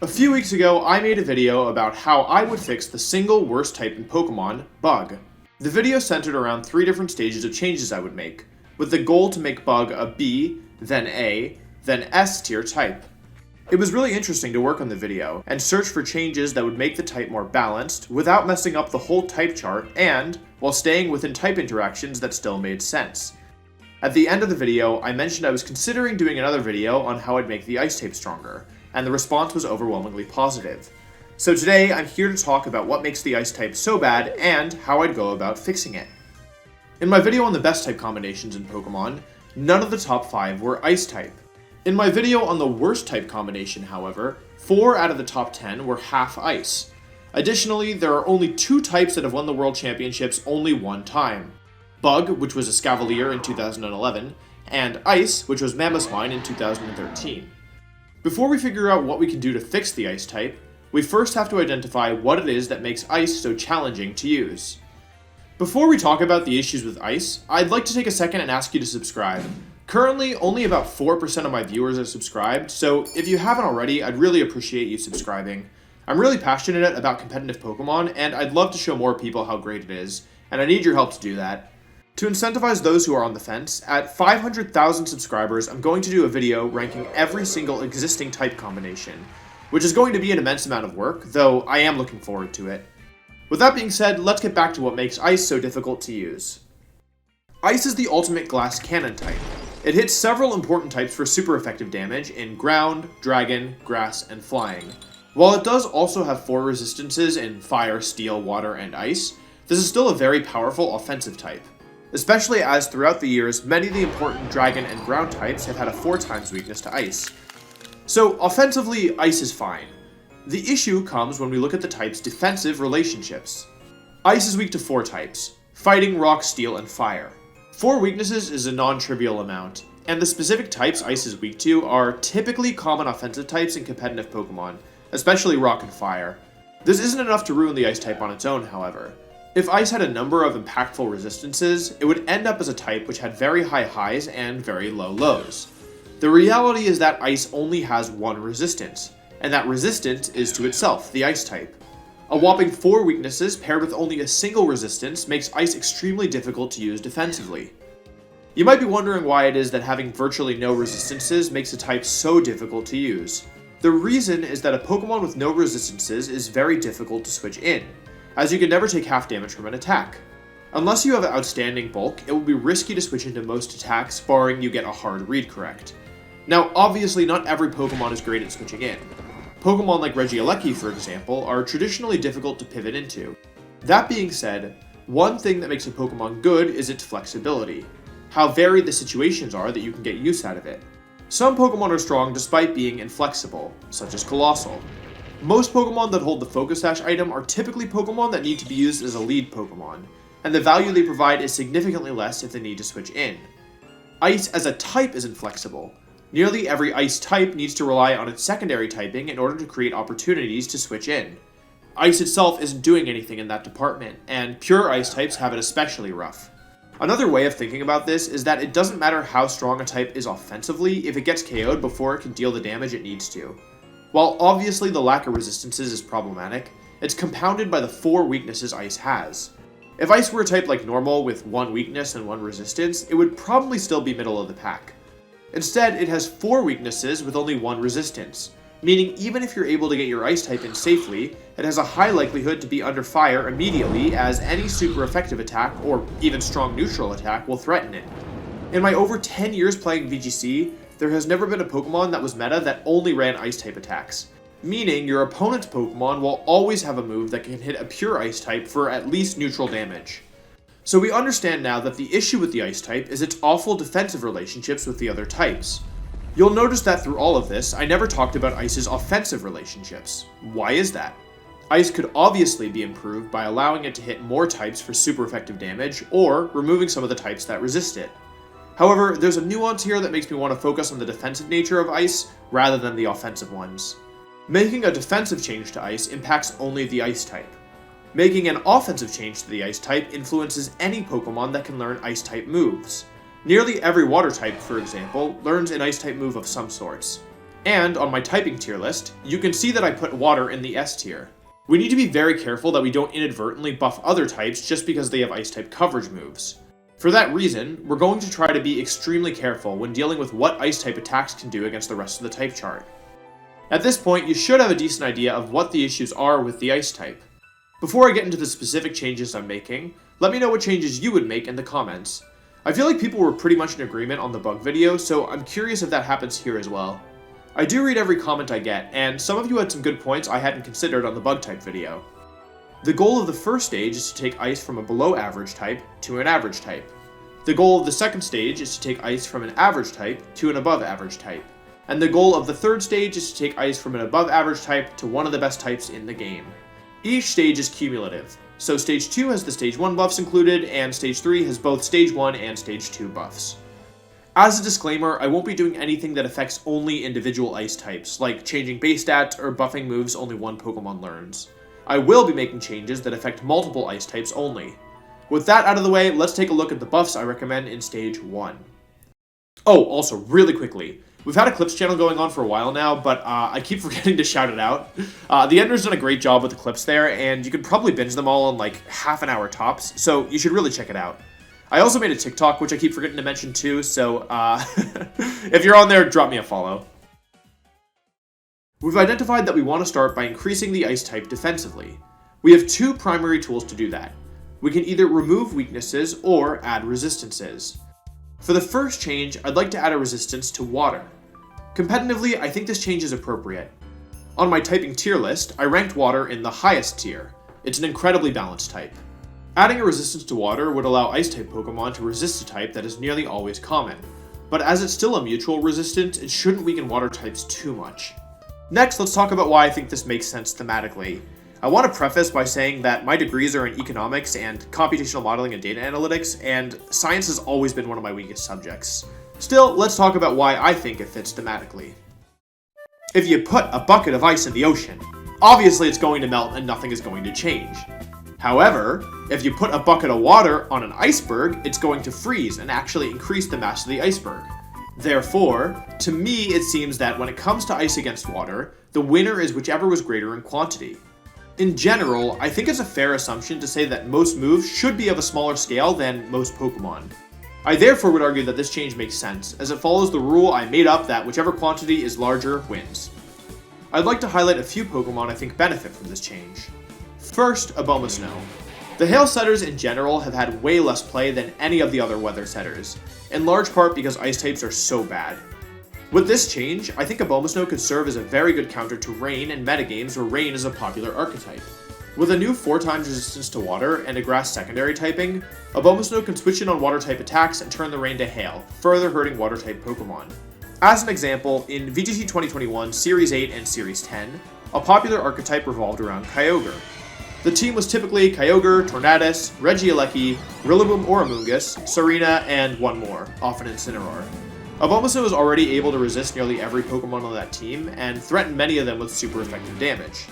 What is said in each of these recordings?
A few weeks ago, I made a video about how I would fix the single worst type in Pokemon, Bug. The video centered around 3 different stages of changes I would make, with the goal to make Bug a B, then A, then S tier type. It was really interesting to work on the video, and search for changes that would make the type more balanced, without messing up the whole type chart, and while staying within type interactions that still made sense. At the end of the video, I mentioned I was considering doing another video on how I'd make the ice type stronger, and the response was overwhelmingly positive. So today, I'm here to talk about what makes the ice type so bad, and how I'd go about fixing it. In my video on the best type combinations in Pokemon, none of the top 5 were ice type. In my video on the worst type combination, however, 4 out of the top 10 were half ice. Additionally, there are only 2 types that have won the World Championships only one time. Bug, which was a Scavalier in 2011, and Ice, which was Mamoswine in 2013. Before we figure out what we can do to fix the ice type, we first have to identify what it is that makes ice so challenging to use. Before we talk about the issues with ice, I'd like to take a second and ask you to subscribe. Currently, only about 4% of my viewers are subscribed, so if you haven't already, I'd really appreciate you subscribing. I'm really passionate about competitive Pokemon, and I'd love to show more people how great it is, and I need your help to do that. To incentivize those who are on the fence, at 500,000 subscribers, I'm going to do a video ranking every single existing type combination, which is going to be an immense amount of work, though I am looking forward to it. With that being said, let's get back to what makes Ice so difficult to use. Ice is the ultimate glass cannon type. It hits several important types for super effective damage in Ground, Dragon, Grass, and Flying. While it does also have 4 resistances in Fire, Steel, Water, and Ice, this is still a very powerful offensive type. Especially as throughout the years, many of the important Dragon and Ground types have had a 4 times weakness to Ice. So offensively, Ice is fine. The issue comes when we look at the type's defensive relationships. Ice is weak to 4 types: Fighting, Rock, Steel, and Fire. 4 weaknesses is a non-trivial amount, and the specific types Ice is weak to are typically common offensive types in competitive Pokemon, especially Rock and Fire. This isn't enough to ruin the Ice type on its own, however. If Ice had a number of impactful resistances, it would end up as a type which had very high highs and very low lows. The reality is that Ice only has 1 resistance, and that resistance is to itself, the Ice type. A whopping 4 weaknesses paired with only a single resistance makes Ice extremely difficult to use defensively. You might be wondering why it is that having virtually no resistances makes a type so difficult to use. The reason is that a Pokemon with no resistances is very difficult to switch in, as you can never take half damage from an attack. Unless you have outstanding bulk, it will be risky to switch into most attacks, barring you get a hard read correct. Now, obviously not every Pokemon is great at switching in. Pokemon like Regieleki, for example, are traditionally difficult to pivot into. That being said, one thing that makes a Pokemon good is its flexibility, how varied the situations are that you can get use out of it. Some Pokemon are strong despite being inflexible, such as Colossal. Most Pokemon that hold the Focus Sash item are typically Pokemon that need to be used as a lead Pokemon, and the value they provide is significantly less if they need to switch in. Ice as a type is inflexible. Nearly every Ice type needs to rely on its secondary typing in order to create opportunities to switch in. Ice itself isn't doing anything in that department, and pure Ice types have it especially rough. Another way of thinking about this is that it doesn't matter how strong a type is offensively if it gets KO'd before it can deal the damage it needs to. While obviously the lack of resistances is problematic, it's compounded by the 4 weaknesses Ice has. If Ice were a type like normal with 1 weakness and 1 resistance, it would probably still be middle of the pack. Instead, it has 4 weaknesses with only 1 resistance, meaning even if you're able to get your Ice type in safely, it has a high likelihood to be under fire immediately, as any super effective attack, or even strong neutral attack, will threaten it. In my over 10 years playing VGC, there has never been a Pokemon that was meta that only ran Ice type attacks, meaning your opponent's Pokemon will always have a move that can hit a pure Ice type for at least neutral damage. So we understand now that the issue with the Ice type is its awful defensive relationships with the other types. You'll notice that through all of this, I never talked about Ice's offensive relationships. Why is that? Ice could obviously be improved by allowing it to hit more types for super effective damage, or removing some of the types that resist it. However, there's a nuance here that makes me want to focus on the defensive nature of Ice, rather than the offensive ones. Making a defensive change to Ice impacts only the Ice type. Making an offensive change to the Ice type influences any Pokemon that can learn Ice type moves. Nearly every Water type, for example, learns an Ice type move of some sorts. And on my typing tier list, you can see that I put water in the S tier. We need to be very careful that we don't inadvertently buff other types just because they have ice type coverage moves. For that reason, we're going to try to be extremely careful when dealing with what ice type attacks can do against the rest of the type chart. At this point, you should have a decent idea of what the issues are with the ice type. Before I get into the specific changes I'm making, let me know what changes you would make in the comments. I feel like people were pretty much in agreement on the bug video, so I'm curious if that happens here as well. I do read every comment I get, and some of you had some good points I hadn't considered on the bug type video. The goal of the first stage is to take ice from a below average type to an average type. The goal of the second stage is to take ice from an average type to an above average type. And the goal of the third stage is to take ice from an above average type to one of the best types in the game. Each stage is cumulative, so stage 2 has the stage 1 buffs included, and stage 3 has both stage 1 and stage 2 buffs. As a disclaimer, I won't be doing anything that affects only individual ice types, like changing base stats or buffing moves only one Pokemon learns. I will be making changes that affect multiple ice types only. With that out of the way, let's take a look at the buffs I recommend in stage 1. Oh, also, really quickly, we've had a clips channel going on for a while now, but I keep forgetting to shout it out. The editor's done a great job with the clips there, and you could probably binge them all in like half an hour tops, so you should really check it out. I also made a TikTok, which I keep forgetting to mention too, so if you're on there, drop me a follow. We've identified that we want to start by increasing the ice type defensively. We have two primary tools to do that. We can either remove weaknesses or add resistances. For the first change, I'd like to add a resistance to water. Competitively, I think this change is appropriate. On my typing tier list, I ranked water in the highest tier. It's an incredibly balanced type. Adding a resistance to water would allow ice-type Pokemon to resist a type that is nearly always common, but as it's still a mutual resistance, it shouldn't weaken water types too much. Next, let's talk about why I think this makes sense thematically. I want to preface by saying that my degrees are in economics and computational modeling and data analytics, and science has always been one of my weakest subjects. Still, let's talk about why I think it fits thematically. If you put a bucket of ice in the ocean, obviously it's going to melt and nothing is going to change. However, if you put a bucket of water on an iceberg, it's going to freeze and actually increase the mass of the iceberg. Therefore, to me it seems that when it comes to ice against water, the winner is whichever was greater in quantity. In general, I think it's a fair assumption to say that most moves should be of a smaller scale than most Pokemon. I therefore would argue that this change makes sense, as it follows the rule I made up that whichever quantity is larger wins. I'd like to highlight a few Pokemon I think benefit from this change. First, Abomasnow. The Hail setters in general have had way less play than any of the other weather setters, in large part because ice types are so bad. With this change, I think Abomasnow could serve as a very good counter to Rain in metagames where Rain is a popular archetype. With a new 4x resistance to water and a grass secondary typing, Abomasnow can switch in on water type attacks and turn the Rain to Hail, further hurting water type Pokemon. As an example, in VGC 2021 Series 8 and Series 10, a popular archetype revolved around Kyogre. The team was typically Kyogre, Tornadus, Regieleki, Rillaboom or Amoonguss, Serena, and one more, often Incineroar. Abomasnow is already able to resist nearly every Pokemon on that team, and threaten many of them with super effective damage.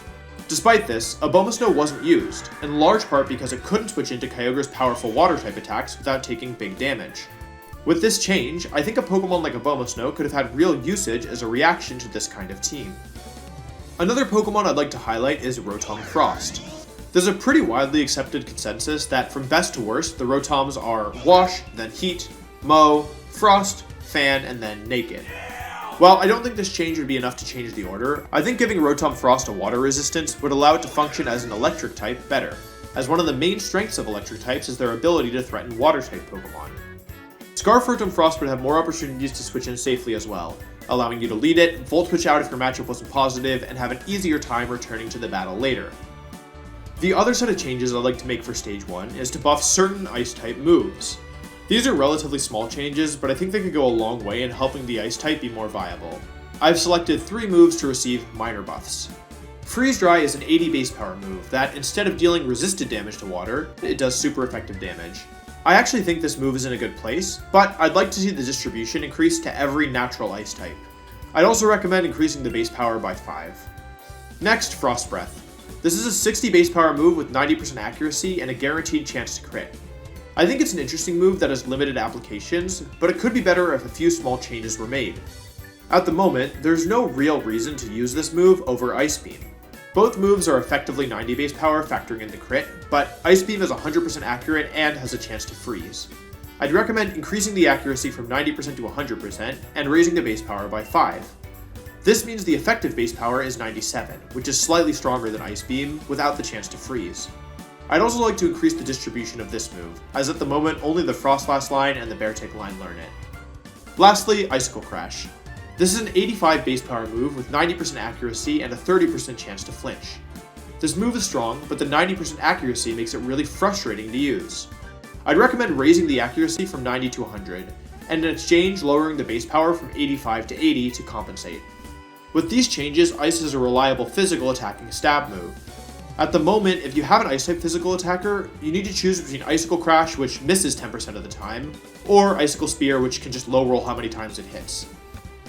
Despite this, Abomasnow wasn't used, in large part because it couldn't switch into Kyogre's powerful water-type attacks without taking big damage. With this change, I think a Pokemon like Abomasnow could have had real usage as a reaction to this kind of team. Another Pokemon I'd like to highlight is Rotom Frost. There's a pretty widely accepted consensus that from best to worst, the Rotoms are Wash, then Heat, Mow, Frost, Fan, and then Naked. While I don't think this change would be enough to change the order, I think giving Rotom Frost a water resistance would allow it to function as an electric type better, as one of the main strengths of electric types is their ability to threaten water type Pokemon. Scarf Rotom Frost would have more opportunities to switch in safely as well, allowing you to lead it, Volt Switch out if your matchup wasn't positive, and have an easier time returning to the battle later. The other set of changes I'd like to make for Stage 1 is to buff certain Ice-type moves. These are relatively small changes, but I think they could go a long way in helping the Ice-type be more viable. I've selected 3 moves to receive minor buffs. Freeze Dry is an 80 base power move that, instead of dealing resisted damage to water, it does super effective damage. I actually think this move is in a good place, but I'd like to see the distribution increase to every natural Ice type. I'd also recommend increasing the base power by 5. Next, Frost Breath. This is a 60 base power move with 90% accuracy and a guaranteed chance to crit. I think it's an interesting move that has limited applications, but it could be better if a few small changes were made. At the moment, there's no real reason to use this move over Ice Beam. Both moves are effectively 90 base power factoring in the crit, but Ice Beam is 100% accurate and has a chance to freeze. I'd recommend increasing the accuracy from 90% to 100% and raising the base power by 5. This means the effective base power is 97, which is slightly stronger than Ice Beam without the chance to freeze. I'd also like to increase the distribution of this move, as at the moment only the Frostlass line and the Beartick line learn it. Lastly, Icicle Crash. This is an 85 base power move with 90% accuracy and a 30% chance to flinch. This move is strong, but the 90% accuracy makes it really frustrating to use. I'd recommend raising the accuracy from 90 to 100, and in exchange lowering the base power from 85 to 80 to compensate. With these changes, Ice is a reliable physical attacking stab move. At the moment, if you have an Ice-type physical attacker, you need to choose between Icicle Crash, which misses 10% of the time, or Icicle Spear, which can just low roll how many times it hits.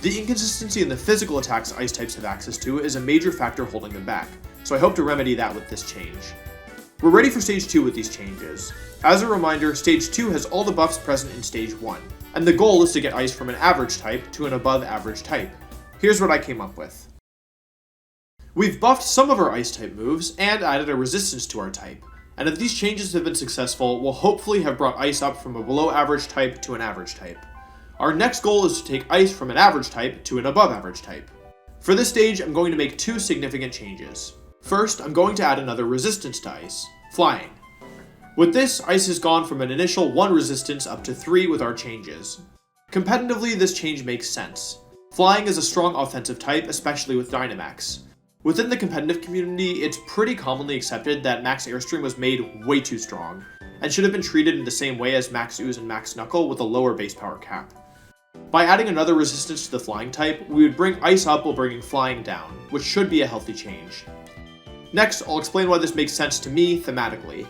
The inconsistency in the physical attacks Ice types have access to is a major factor holding them back, so I hope to remedy that with this change. We're ready for Stage 2 with these changes. As a reminder, Stage 2 has all the buffs present in Stage 1, and the goal is to get Ice from an average type to an above average type. Here's what I came up with. We've buffed some of our Ice-type moves and added a resistance to our type, and if these changes have been successful, we'll hopefully have brought Ice up from a below average type to an average type. Our next goal is to take Ice from an average type to an above average type. For this stage, I'm going to make two significant changes. First, I'm going to add another resistance to Ice, Flying. With this, Ice has gone from an initial 1 resistance up to 3 with our changes. Competitively, this change makes sense. Flying is a strong offensive type, especially with Dynamax. Within the competitive community, it's pretty commonly accepted that Max Airstream was made way too strong, and should have been treated in the same way as Max Ooze and Max Knuckle with a lower base power cap. By adding another resistance to the Flying type, we would bring Ice up while bringing Flying down, which should be a healthy change. Next, I'll explain why this makes sense to me thematically.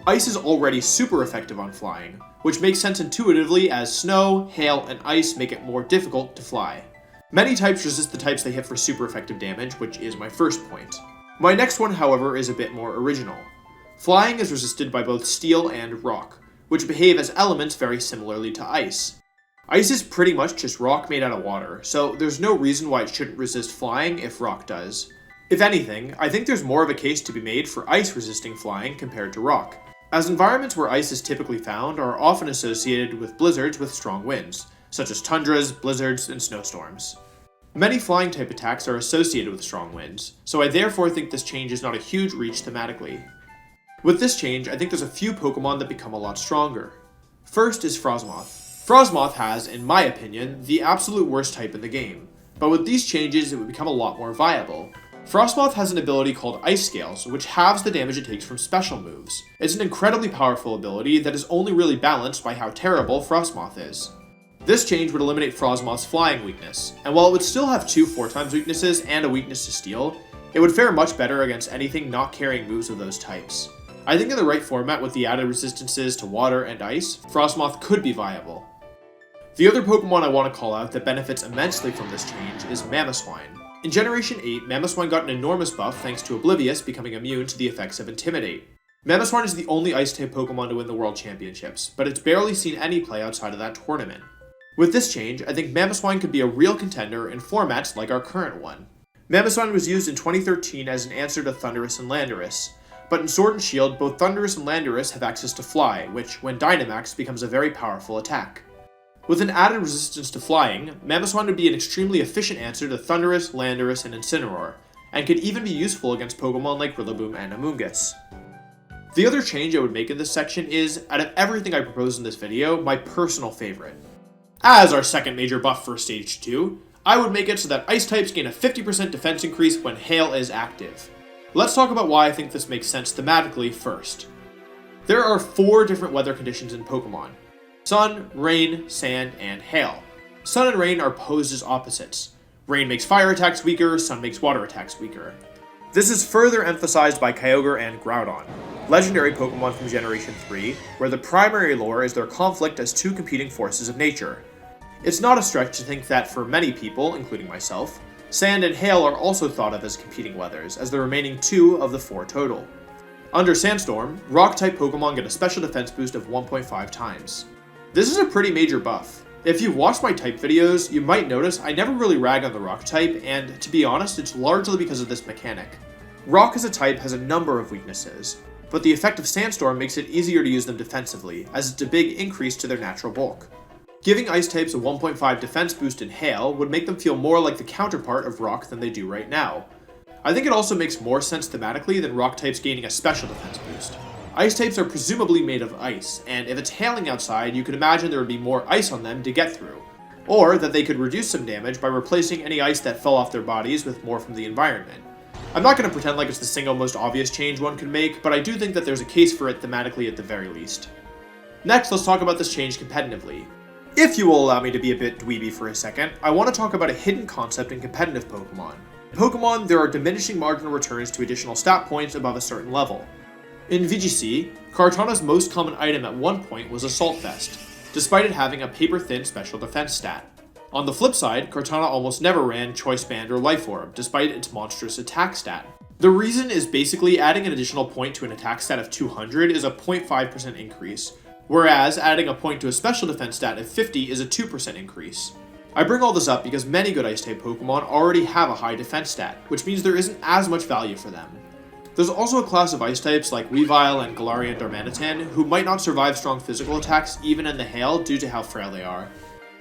Ice is already super effective on flying, which makes sense intuitively as snow, hail, and ice make it more difficult to fly. Many types resist the types they hit for super effective damage, which is my first point. My next one, however, is a bit more original. Flying is resisted by both steel and rock, which behave as elements very similarly to ice. Ice is pretty much just rock made out of water, so there's no reason why it shouldn't resist flying if rock does. If anything, I think there's more of a case to be made for ice resisting flying compared to rock, as environments where ice is typically found are often associated with blizzards with strong winds, such as tundras, blizzards, and snowstorms. Many flying type attacks are associated with strong winds, so I therefore think this change is not a huge reach thematically. With this change, I think there's a few Pokemon that become a lot stronger. First is Frosmoth. Frosmoth has, in my opinion, the absolute worst type in the game, but with these changes it would become a lot more viable. Frosmoth has an ability called Ice Scales, which halves the damage it takes from special moves. It's an incredibly powerful ability that is only really balanced by how terrible Frosmoth is. This change would eliminate Frosmoth's flying weakness, and while it would still have 2 4x weaknesses and a weakness to steel, it would fare much better against anything not carrying moves of those types. I think in the right format with the added resistances to water and ice, Frosmoth could be viable. The other Pokemon I want to call out that benefits immensely from this change is Mamoswine. In Generation 8, Mamoswine got an enormous buff thanks to Oblivious becoming immune to the effects of Intimidate. Mamoswine is the only Ice-type Pokemon to win the World Championships, but it's barely seen any play outside of that tournament. With this change, I think Mamoswine could be a real contender in formats like our current one. Mamoswine was used in 2013 as an answer to Thundurus and Landorus, but in Sword and Shield, both Thundurus and Landorus have access to Fly, which, when Dynamaxed, becomes a very powerful attack. With an added resistance to flying, Mamoswine would be an extremely efficient answer to Thundurus, Landorus, and Incineroar, and could even be useful against Pokemon like Rillaboom and Amoonguss. The other change I would make in this section is, out of everything I propose in this video, my personal favorite. As our second major buff for Stage 2, I would make it so that Ice types gain a 50% defense increase when Hail is active. Let's talk about why I think this makes sense thematically first. There are 4 different weather conditions in Pokemon: Sun, Rain, Sand, and Hail. Sun and Rain are posed as opposites. Rain makes fire attacks weaker, Sun makes water attacks weaker. This is further emphasized by Kyogre and Groudon, legendary Pokemon from Generation 3, where the primary lore is their conflict as 2 competing forces of nature. It's not a stretch to think that for many people, including myself, Sand and Hail are also thought of as competing weathers, as the remaining 2 of the 4 total. Under Sandstorm, Rock-type Pokemon get a special defense boost of 1.5 times. This is a pretty major buff. If you've watched my type videos, you might notice I never really rag on the rock type, and to be honest, it's largely because of this mechanic. Rock as a type has a number of weaknesses, but the effect of Sandstorm makes it easier to use them defensively, as it's a big increase to their natural bulk. Giving ice types a 1.5 defense boost in Hail would make them feel more like the counterpart of Rock than they do right now. I think it also makes more sense thematically than Rock types gaining a special defense boost. Ice types are presumably made of ice, and if it's hailing outside, you could imagine there would be more ice on them to get through. Or that they could reduce some damage by replacing any ice that fell off their bodies with more from the environment. I'm not going to pretend like it's the single most obvious change one could make, but I do think that there's a case for it thematically at the very least. Next, let's talk about this change competitively. If you will allow me to be a bit dweeby for a second, I want to talk about a hidden concept in competitive Pokemon. In Pokemon, there are diminishing marginal returns to additional stat points above a certain level. In VGC, Kartana's most common item at one point was Assault Vest, despite it having a paper-thin special defense stat. On the flip side, Kartana almost never ran Choice Band or Life Orb, despite its monstrous attack stat. The reason is basically adding an additional point to an attack stat of 200 is a 0.5% increase, whereas adding a point to a special defense stat of 50 is a 2% increase. I bring all this up because many good Ice-type Pokemon already have a high defense stat, which means there isn't as much value for them. There's also a class of ice types like Weavile and Galarian Darmanitan who might not survive strong physical attacks even in the hail due to how frail they are.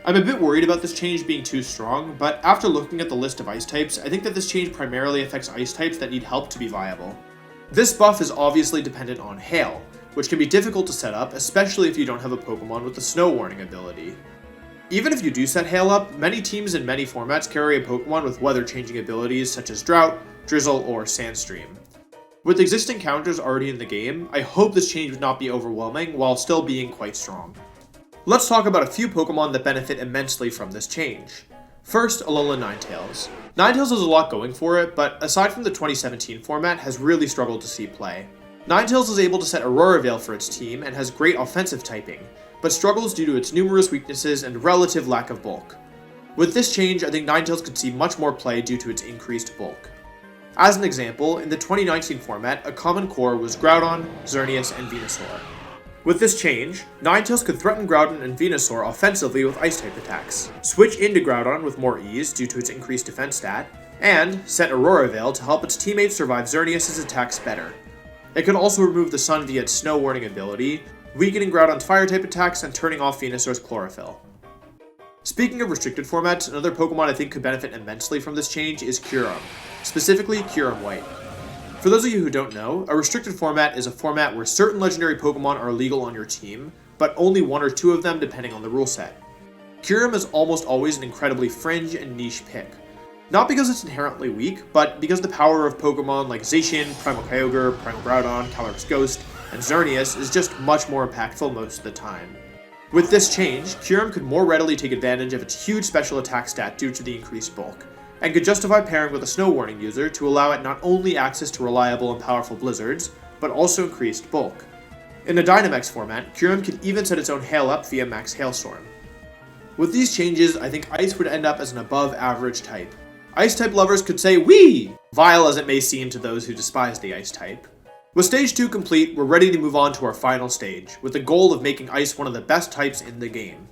I'm a bit worried about this change being too strong, but after looking at the list of ice types, I think that this change primarily affects ice types that need help to be viable. This buff is obviously dependent on hail, which can be difficult to set up, especially if you don't have a Pokemon with the Snow Warning ability. Even if you do set hail up, many teams in many formats carry a Pokemon with weather-changing abilities such as Drought, Drizzle, or Sandstream. With existing counters already in the game, I hope this change would not be overwhelming while still being quite strong. Let's talk about a few Pokemon that benefit immensely from this change. First, Alolan Ninetales. Ninetales has a lot going for it, but aside from the 2017 format, has really struggled to see play. Ninetales is able to set Aurora Veil for its team and has great offensive typing, but struggles due to its numerous weaknesses and relative lack of bulk. With this change, I think Ninetales could see much more play due to its increased bulk. As an example, in the 2019 format, a common core was Groudon, Xerneas, and Venusaur. With this change, Ninetales could threaten Groudon and Venusaur offensively with Ice-type attacks, switch into Groudon with more ease due to its increased defense stat, and set Aurora Veil to help its teammates survive Xerneas' attacks better. It could also remove the Sun via its Snow Warning ability, weakening Groudon's Fire-type attacks and turning off Venusaur's Chlorophyll. Speaking of restricted formats, another Pokemon I think could benefit immensely from this change is Kyurem, specifically Kyurem White. For those of you who don't know, a restricted format is a format where certain legendary Pokemon are legal on your team, but only one or two of them depending on the rule set. Kyurem is almost always an incredibly fringe and niche pick. Not because it's inherently weak, but because the power of Pokemon like Zacian, Primal Kyogre, Primal Groudon, Calyrex Ghost, and Xerneas is just much more impactful most of the time. With this change, Kyurem could more readily take advantage of its huge special attack stat due to the increased bulk, and could justify pairing with a Snow Warning user to allow it not only access to reliable and powerful blizzards, but also increased bulk. In a Dynamax format, Kyurem can even set its own Hail up via Max Hailstorm. With these changes, I think Ice would end up as an above-average type. Ice-type lovers could say "Wee!" vile as it may seem to those who despise the Ice type. With Stage 2 complete, we're ready to move on to our final stage, with the goal of making Ice one of the best types in the game.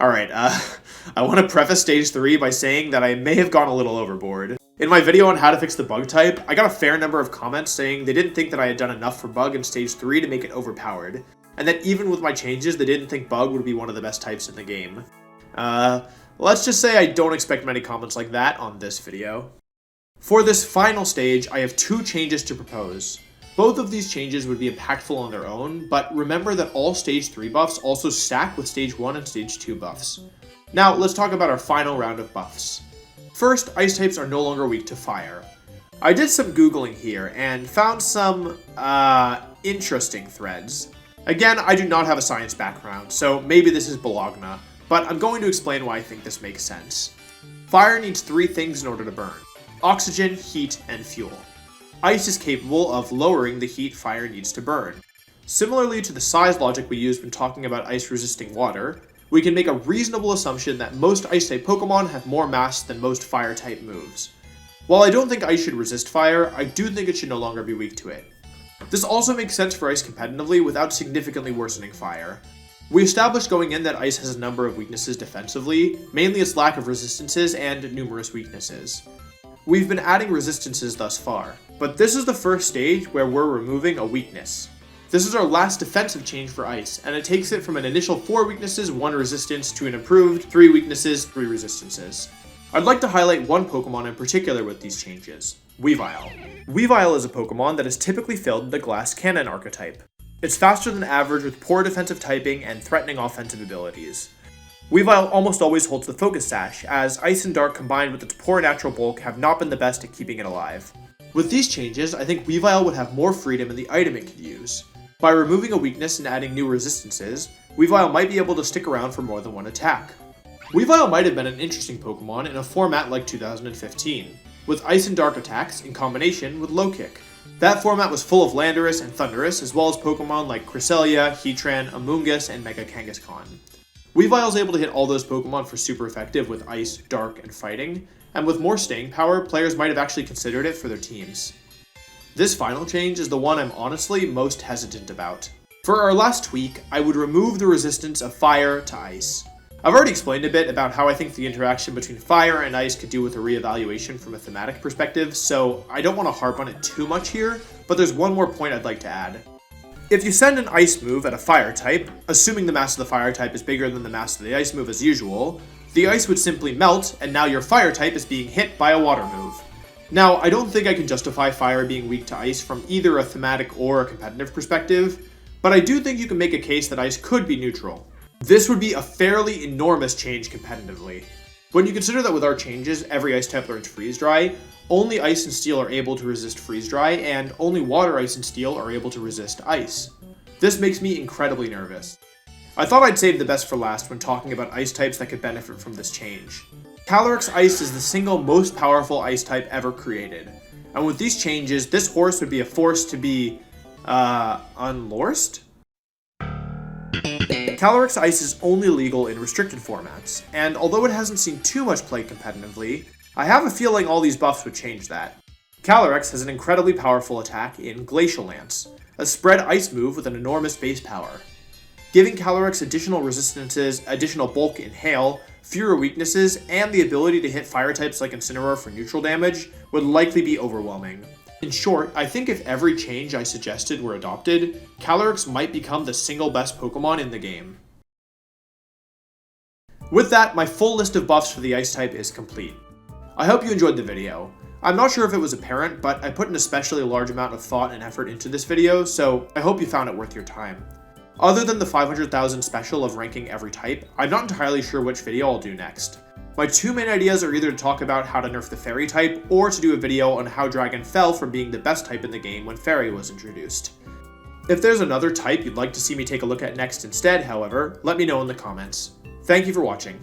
Alright, I want to preface Stage 3 by saying that I may have gone a little overboard. In my video on how to fix the bug type, I got a fair number of comments saying they didn't think that I had done enough for bug in Stage 3 to make it overpowered, and that even with my changes, they didn't think bug would be one of the best types in the game. Let's just say I don't expect many comments like that on this video. For this final stage, I have two changes to propose. Both of these changes would be impactful on their own, but remember that all Stage 3 buffs also stack with Stage 1 and Stage 2 buffs. Now, let's talk about our final round of buffs. First, Ice types are no longer weak to Fire. I did some Googling here and found some, interesting threads. Again, I do not have a science background, so maybe this is Bologna, but I'm going to explain why I think this makes sense. Fire needs three things in order to burn: oxygen, heat, and fuel. Ice is capable of lowering the heat fire needs to burn. Similarly to the size logic we used when talking about ice-resisting water, we can make a reasonable assumption that most Ice-type Pokemon have more mass than most Fire-type moves. While I don't think Ice should resist fire, I do think it should no longer be weak to it. This also makes sense for Ice competitively without significantly worsening fire. We established going in that Ice has a number of weaknesses defensively, mainly its lack of resistances and numerous weaknesses. We've been adding resistances thus far, but this is the first stage where we're removing a weakness. This is our last defensive change for Ice, and it takes it from an initial 4 weaknesses, 1 resistance to an improved 3 weaknesses, 3 resistances. I'd like to highlight one Pokemon in particular with these changes, Weavile. Weavile is a Pokemon that is typically filled with the Glass Cannon archetype. It's faster than average with poor defensive typing and threatening offensive abilities. Weavile almost always holds the Focus Sash, as Ice and Dark combined with its poor natural bulk have not been the best at keeping it alive. With these changes, I think Weavile would have more freedom in the item it could use. By removing a weakness and adding new resistances, Weavile might be able to stick around for more than one attack. Weavile might have been an interesting Pokemon in a format like 2015, with Ice and Dark attacks in combination with Low Kick. That format was full of Landorus and Thundurus, as well as Pokemon like Cresselia, Heatran, Amoonguss, and Mega Kangaskhan. Weavile is able to hit all those Pokemon for super effective with Ice, Dark, and Fighting, and with more staying power, players might have actually considered it for their teams. This final change is the one I'm honestly most hesitant about. For our last tweak, I would remove the resistance of Fire to Ice. I've already explained a bit about how I think the interaction between Fire and Ice could do with a reevaluation from a thematic perspective, so I don't want to harp on it too much here, but there's one more point I'd like to add. If you send an Ice move at a Fire type, assuming the mass of the Fire type is bigger than the mass of the Ice move as usual, the Ice would simply melt, and now your Fire type is being hit by a Water move. Now, I don't think I can justify Fire being weak to Ice from either a thematic or a competitive perspective, but I do think you can make a case that Ice could be neutral. This would be a fairly enormous change competitively. When you consider that with our changes, every Ice type learns Freeze Dry, only Ice and Steel are able to resist Freeze Dry, and only Water, Ice, and Steel are able to resist Ice. This makes me incredibly nervous. I thought I'd save the best for last when talking about Ice types that could benefit from this change. Calyrex Ice is the single most powerful Ice type ever created, and with these changes, this horse would be a force to be, unlorsed? Calyrex Ice is only legal in restricted formats, and although it hasn't seen too much play competitively, I have a feeling all these buffs would change that. Calyrex has an incredibly powerful attack in Glacial Lance, a spread ice move with an enormous base power. Giving Calyrex additional resistances, additional bulk in Hail, fewer weaknesses, and the ability to hit fire types like Incineroar for neutral damage would likely be overwhelming. In short, I think if every change I suggested were adopted, Calyrex might become the single best Pokemon in the game. With that, my full list of buffs for the Ice type is complete. I hope you enjoyed the video. I'm not sure if it was apparent, but I put an especially large amount of thought and effort into this video, so I hope you found it worth your time. Other than the 500,000 special of ranking every type, I'm not entirely sure which video I'll do next. My two main ideas are either to talk about how to nerf the Fairy type, or to do a video on how Dragon fell from being the best type in the game when Fairy was introduced. If there's another type you'd like to see me take a look at next instead, however, let me know in the comments. Thank you for watching.